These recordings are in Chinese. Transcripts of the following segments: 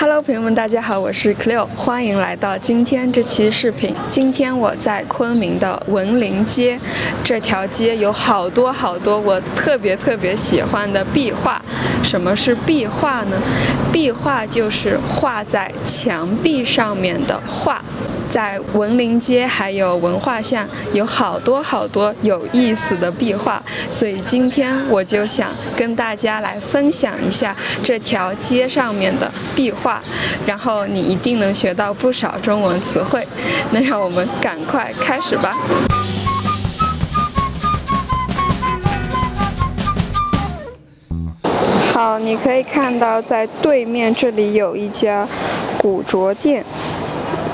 Hello， 朋友们，大家好，我是 Cleo， 欢迎来到今天这期视频。今天我在昆明的文林街，这条街有好多我特别喜欢的壁画。什么是壁画呢？壁画就是画在墙壁上面的画。在文林街还有文化巷有好多有意思的壁画，所以今天我就想跟大家来分享一下这条街上面的壁画，然后你一定能学到不少中文词汇。那让我们赶快开始吧。好，你可以看到在对面这里有一家古着店。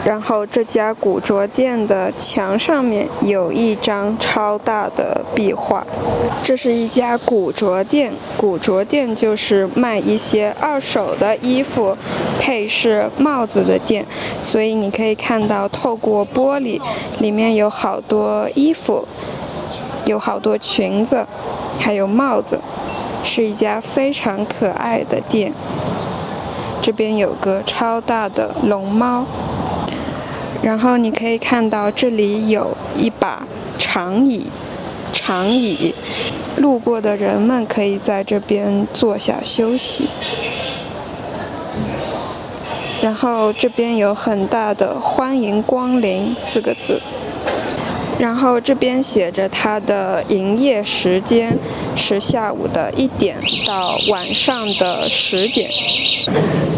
然后这家古着店的墙上面有一张超大的壁画。这是一家古着店，古着店就是卖一些二手的衣服、配饰、帽子的店。所以你可以看到透过玻璃，里面有好多衣服，有好多裙子，还有帽子，是一家非常可爱的店。这边有个超大的龙猫。然后你可以看到这里有一把长椅，路过的人们可以在这边坐下休息。然后这边有很大的欢迎光临4个字。然后这边写着它的营业时间是下午的1点到晚上的10点。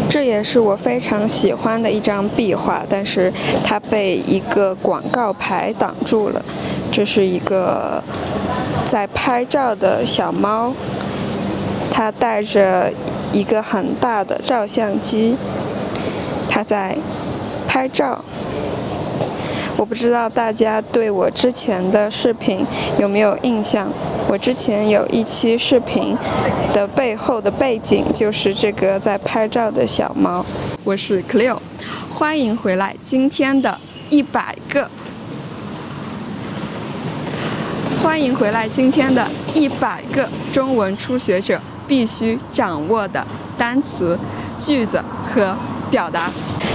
这也是我非常喜欢的一张壁画，但是它被一个广告牌挡住了。这是一个在拍照的小猫，它带着一个很大的照相机，它在拍照。我不知道大家对我之前的视频有没有印象？我之前有一期视频的背后的背景就是这个在拍照的小猫。我是 Cleo， 欢迎回来今天的100个。欢迎回来今天的100个中文初学者必须掌握的单词、句子和表达。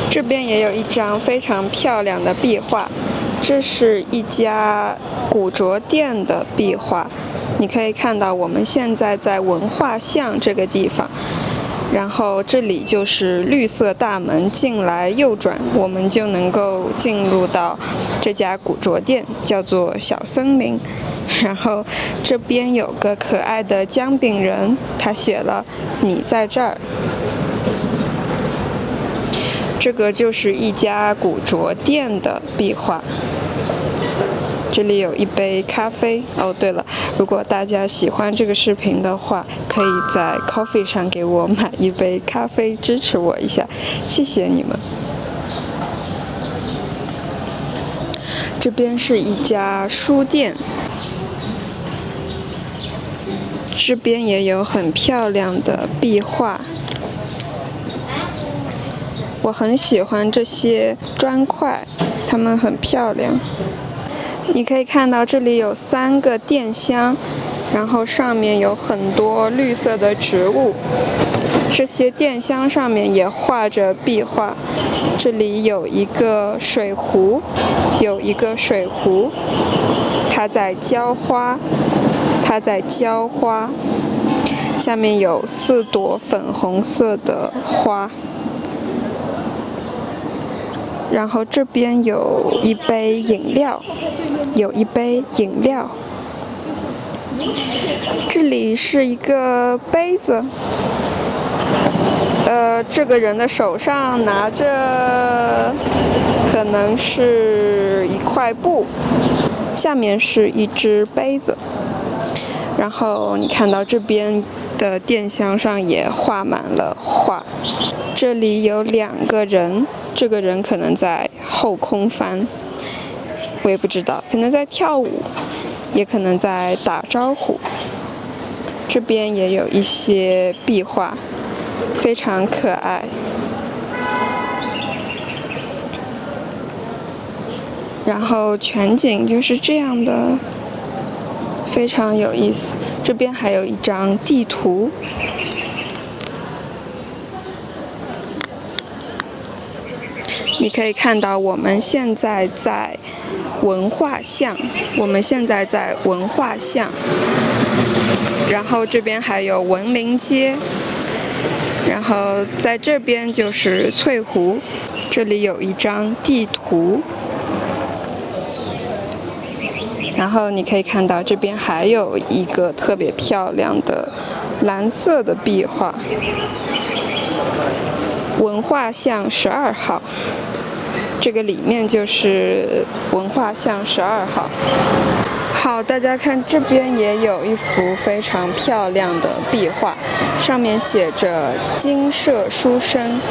这边也有一张非常漂亮的壁画，这是一家古着店的壁画。你可以看到我们现在在文化巷这个地方，然后这里就是绿色大门，进来右转我们就能够进入到这家古着店，叫做小森林。然后这边有个可爱的姜饼人，他写了你在这儿。这个就是一家古着店的壁画。这里有一杯咖啡。哦，对了，如果大家喜欢这个视频的话，可以在 Coffee 上给我买一杯咖啡，支持我一下，谢谢你们。这边是一家书店，这边也有很漂亮的壁画。我很喜欢这些砖块，它们很漂亮。你可以看到这里有3个电箱，然后上面有很多绿色的植物。这些电箱上面也画着壁画。这里有一个水壶，它在浇花，下面有4朵粉红色的花。然后这边有一杯饮料，这里是一个杯子，这个人的手上拿着可能是一块布，下面是一只杯子。然后你看到这边的电箱上也画满了画。这里有2个人，这个人可能在后空翻，我也不知道，可能在跳舞，也可能在打招呼。这边也有一些壁画，非常可爱。然后全景就是这样的，非常有意思。这边还有一张地图。你可以看到我们现在在文化巷，然后这边还有文林街，然后在这边就是翠湖，这里有一张地图。然后你可以看到这边还有一个特别漂亮的蓝色的壁画，文化巷12号，这个里面就是文化巷12号。好，大家看这边也有一幅非常漂亮的壁画，上面写着精舍书生，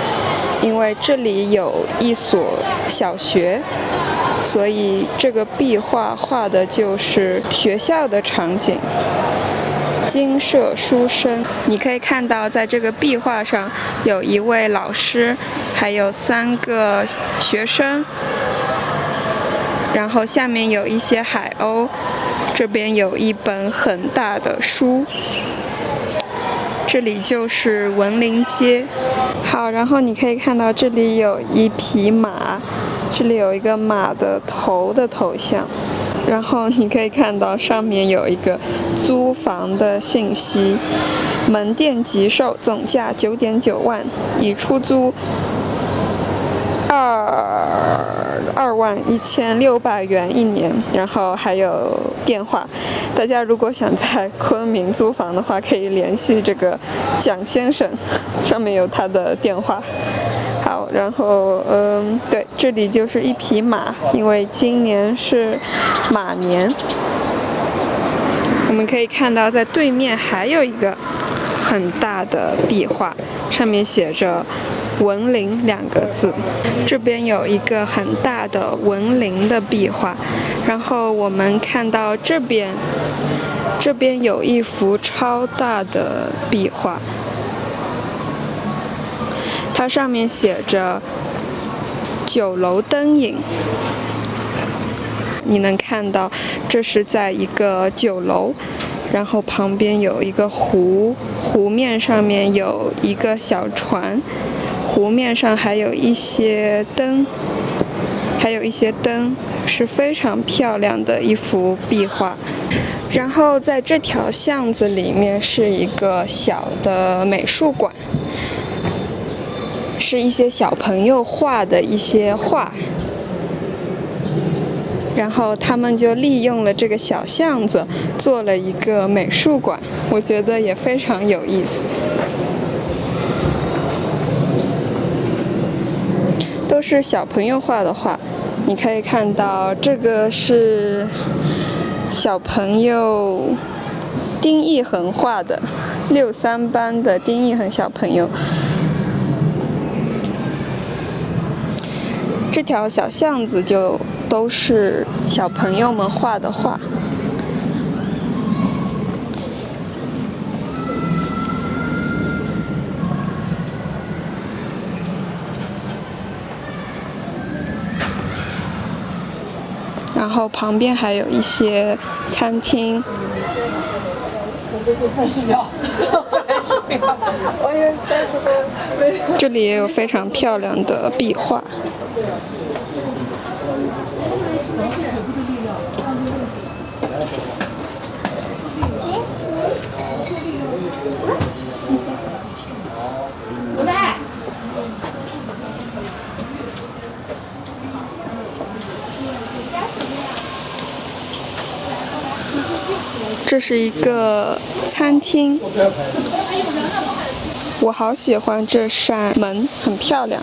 因为这里有一所小学，所以这个壁画画的就是学校的场景。精舍书生，你可以看到在这个壁画上有一位老师，还有3个学生，然后下面有一些海鸥，这边有一本很大的书，这里就是文林街。好，然后你可以看到这里有一匹马，这里有一个马的头的头像，然后你可以看到上面有一个租房的信息，门店即售，总价9.9万，已出租2万1600元1年，然后还有电话。大家如果想在昆明租房的话，可以联系这个蒋先生，上面有他的电话。好，然后对，这里就是一匹马，因为今年是马年。我们可以看到在对面还有一个很大的壁画，上面写着文林2个字，这边有一个很大的文林的壁画，然后我们看到这边有一幅超大的壁画，它上面写着酒楼灯影。你能看到这是在一个酒楼，然后旁边有一个湖，湖面上面有一个小船，湖面上还有一些灯，是非常漂亮的一幅壁画。然后在这条巷子里面是一个小的美术馆，是一些小朋友画的一些画，然后他们就利用了这个小巷子做了一个美术馆，我觉得也非常有意思。都是小朋友画的画，你可以看到这个是小朋友丁义恒画的，6、3班的丁义恒小朋友。这条小巷子就都是小朋友们画的画。然后旁边还有一些餐厅。这里也有非常漂亮的壁画。这是一个餐厅，我好喜欢这扇门，很漂亮。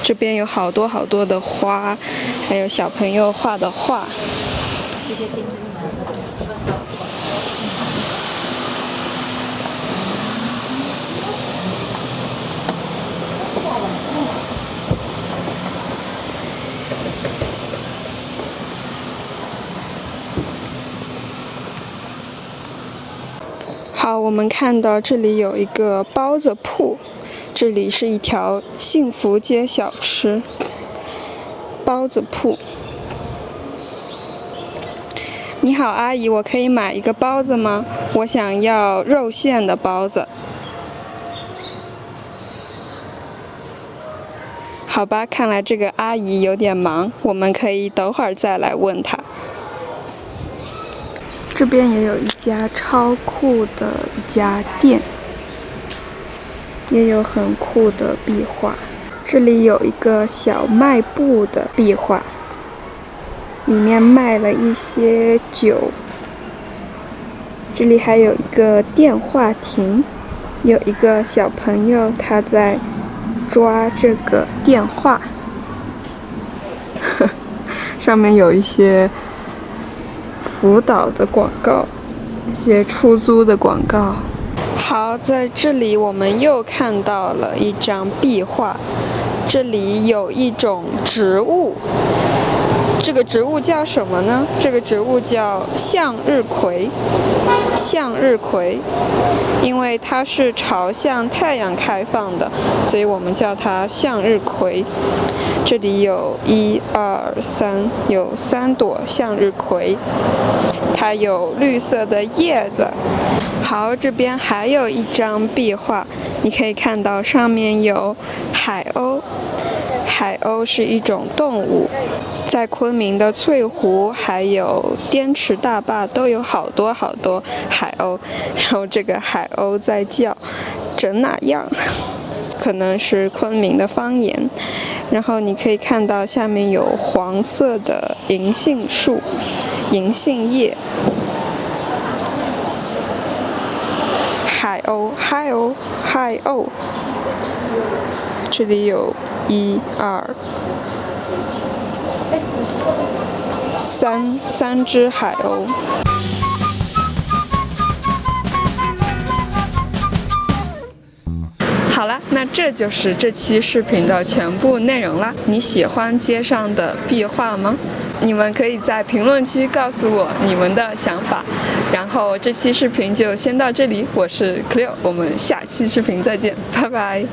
这边有好多好多的花，还有小朋友画的画。好，我们看到这里有一个包子铺，这里是一条幸福街小吃。包子铺。你好，阿姨，我可以买一个包子吗？我想要肉馅的包子。好吧，看来这个阿姨有点忙，我们可以等会儿再来问她。这边也有一家超酷的一家店，也有很酷的壁画。这里有一个小卖部的壁画，里面卖了一些酒。这里还有一个电话亭，有一个小朋友他在抓这个电话，上面有一些辅导的广告，一些出租的广告。好，在这里我们又看到了一张壁画，这里有一种植物，这个植物叫什么呢？这个植物叫向日葵。向日葵，因为它是朝向太阳开放的，所以我们叫它向日葵。这里有1、2、3，有3朵向日葵，它有绿色的叶子。好，这边还有一张壁画，你可以看到上面有海鸥。海鸥是一种动物，在昆明的翠湖还有滇池大坝都有好多海鸥，然后这个海鸥在叫，整哪样？可能是昆明的方言。然后你可以看到下面有黄色的银杏树、银杏叶。海鸥，海鸥，海鸥。这里有1、2、3只海鸥。好了，那这就是这期视频的全部内容啦。你喜欢街上的壁画吗？你们可以在评论区告诉我你们的想法。然后这期视频就先到这里，我是 Cleo， 我们下期视频再见，拜拜。